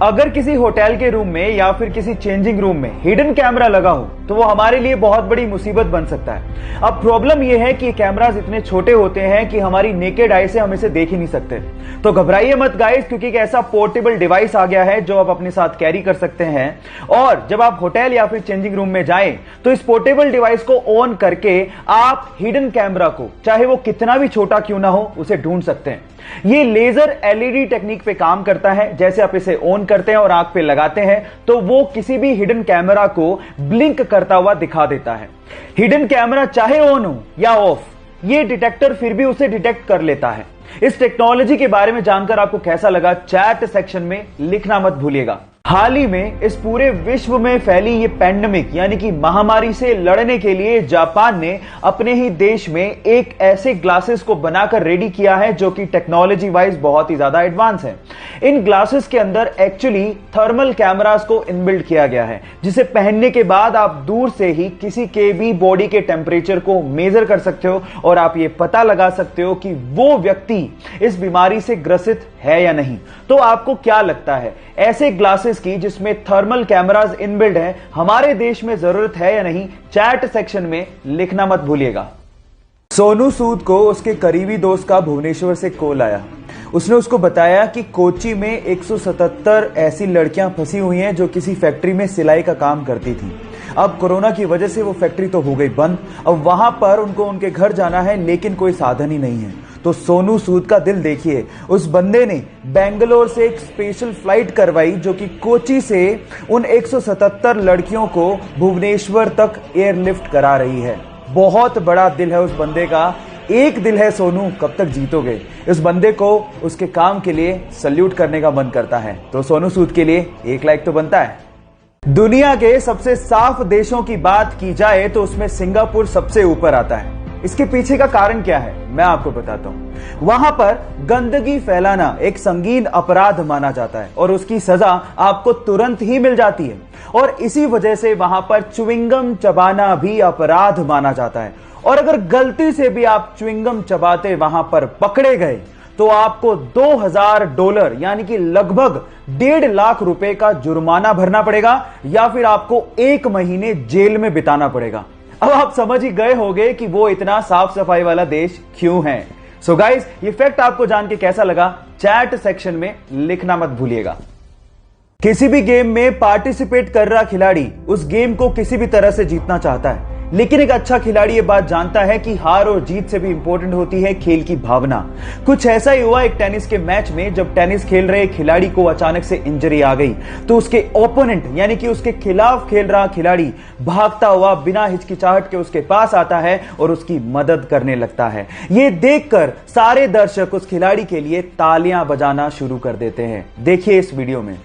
अगर किसी होटल के रूम में या फिर किसी चेंजिंग रूम में हिडन कैमरा लगा हो तो वो हमारे लिए बहुत बड़ी मुसीबत बन सकता है। अब प्रॉब्लम ये है कि कैमरास इतने छोटे होते हैं कि हमारी नेकेड आई से हम इसे देख ही नहीं सकते। तो घबराइए मत गाइस, क्योंकि एक ऐसा पोर्टेबल डिवाइस आ गया है जो आप अपने साथ कैरी कर सकते हैं। और जब आप होटल या फिर चेंजिंग रूम में जाएं तो इस पोर्टेबल डिवाइस को ऑन करके आप हिडन कैमरा को, चाहे वो कितना भी छोटा क्यों ना हो, उसे ढूंढ सकते हैं। ये लेजर एलईडी टेक्निक पे काम करता है। जैसे आप इसे ऑन करते हैं और आंख पे लगाते हैं तो वो किसी भी हिडन कैमरा को ब्लिंक करता हुआ दिखा देता है। हिडन कैमरा चाहे ऑन हो या ऑफ, ये डिटेक्टर फिर भी उसे डिटेक्ट कर लेता है। इस टेक्नोलॉजी के बारे में जानकर आपको कैसा लगा, चैट सेक्शन में लिखना मत भूलिएगा। हाल ही में इस पूरे विश्व में फैली ये पैंडेमिक यानी कि महामारी से लड़ने के लिए जापान ने अपने ही देश में एक ऐसे ग्लासेस को बनाकर रेडी किया है जो कि टेक्नोलॉजी वाइज बहुत ही ज्यादा एडवांस है। इन ग्लासेस के अंदर एक्चुअली थर्मल कैमरास को इनबिल्ट किया गया है, जिसे पहनने के बाद आप दूर से ही किसी के भी बॉडी के टेम्परेचर को मेजर कर सकते हो और आप ये पता लगा सकते हो कि वो व्यक्ति इस बीमारी से ग्रसित है या नहीं। तो आपको क्या लगता है, ऐसे ग्लासेस की जिसमें थर्मल कैमरास इनबिल्ट है हमारे देश में जरूरत है या नहीं? चैट सेक्शन में लिखना मत भूलिएगा। सोनू सूद को उसके करीबी दोस्त का भुवनेश्वर से कॉल आया। उसने उसको बताया कि कोची में 177 ऐसी लड़कियां फंसी हुई हैं जो किसी फैक्ट्री में सिलाई का काम करती थी। अब कोरोना की वजह से वो फैक्ट्री तो हो गई बंद। अब वहां पर उनको उनके घर जाना है, लेकिन कोई साधन ही नहीं है। तो सोनू सूद का दिल देखिए, उस बंदे ने बेंगलोर से एक स्पेशल फ्लाइट करवाई जो कि कोची से उन 177 लड़कियों को भुवनेश्वर तक एयरलिफ्ट करा रही है। बहुत बड़ा दिल है उस बंदे का। एक दिल है सोनू, कब तक जीतोगे? इस बंदे को उसके काम के लिए सल्यूट करने का मन करता है। तो सोनू सूद के लिए एक लाइक तो बनता है। दुनिया के सबसे साफ देशों की बात की जाए तो उसमें सिंगापुर सबसे ऊपर आता है। इसके पीछे का कारण क्या है मैं आपको बताता हूं। वहां पर गंदगी फैलाना एक संगीन अपराध माना जाता है और उसकी सजा आपको तुरंत ही मिल जाती है। और इसी वजह से वहां पर च्युइंगम चबाना भी अपराध माना जाता है। और अगर गलती से भी आप च्युइंगम चबाते वहां पर पकड़े गए तो आपको $2000 यानी कि लगभग 1.5 लाख रुपए का जुर्माना भरना पड़ेगा या फिर आपको 1 महीने जेल में बिताना पड़ेगा। अब आप समझ ही गए होंगे कि वो इतना साफ सफाई वाला देश क्यों है। सो गाइस, ये फैक्ट आपको जान के कैसा लगा? चैट सेक्शन में लिखना मत भूलिएगा। किसी भी गेम में पार्टिसिपेट कर रहा खिलाड़ी उस गेम को किसी भी तरह से जीतना चाहता है, लेकिन एक अच्छा खिलाड़ी ये बात जानता है कि हार और जीत से भी इंपॉर्टेंट होती है खेल की भावना। कुछ ऐसा ही हुआ एक टेनिस के मैच में। जब टेनिस खेल रहे खिलाड़ी को अचानक से इंजरी आ गई तो उसके ओपोनेंट यानी कि उसके खिलाफ खेल रहा खिलाड़ी भागता हुआ बिना हिचकिचाहट के उसके पास आता है और उसकी मदद करने लगता है। ये देखकर सारे दर्शक उस खिलाड़ी के लिए तालियां बजाना शुरू कर देते हैं। देखिए इस वीडियो में।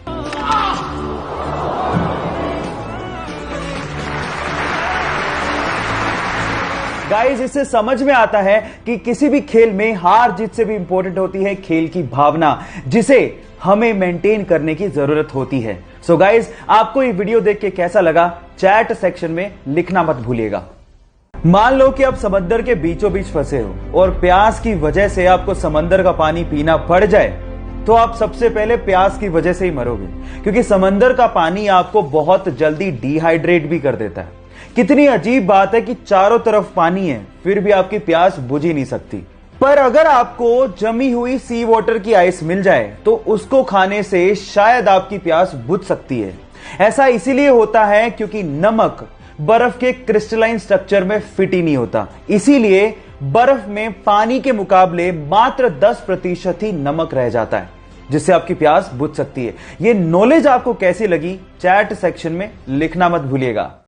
गाइस, इससे समझ में आता है कि किसी भी खेल में हार जीत से भी इंपॉर्टेंट होती है खेल की भावना, जिसे हमें मेंटेन करने की जरूरत होती है। सो गाइस, आपको ये वीडियो देख के कैसा लगा? चैट सेक्शन में लिखना मत भूलिएगा। मान लो कि आप समंदर के बीचों बीच फंसे हो और प्यास की वजह से आपको समंदर का पानी पीना पड़ जाए, तो आप सबसे पहले प्यास की वजह से ही मरोगे, क्योंकि समंदर का पानी आपको बहुत जल्दी डिहाइड्रेट भी कर देता है। कितनी अजीब बात है कि चारों तरफ पानी है फिर भी आपकी प्यास बुझ ही नहीं सकती। पर अगर आपको जमी हुई सी वाटर की आइस मिल जाए तो उसको खाने से शायद आपकी प्यास बुझ सकती है। ऐसा इसीलिए होता है क्योंकि नमक बर्फ के क्रिस्टलाइन स्ट्रक्चर में फिट ही नहीं होता। इसीलिए बर्फ में पानी के मुकाबले मात्र 10% ही नमक रह जाता है, जिससे आपकी प्यास बुझ सकती है। ये नॉलेज आपको कैसी लगी? चैट सेक्शन में लिखना मत भूलिएगा।